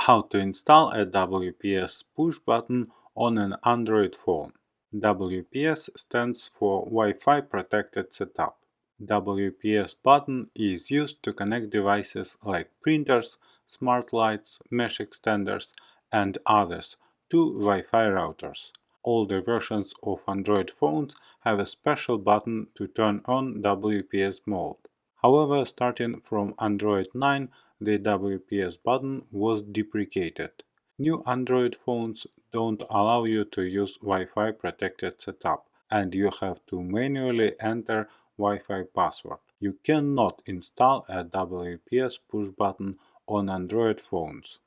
How to install a WPS push button on an Android phone. WPS stands for Wi-Fi Protected Setup. WPS button is used to connect devices like printers, smart lights, mesh extenders, and others to Wi-Fi routers. Older versions of Android phones have a special button to turn on WPS mode. However, starting from Android 9, the WPS button was deprecated. New Android phones don't allow you to use Wi-Fi Protected Setup, and you have to manually enter Wi-Fi password. You cannot install a WPS push button on Android phones.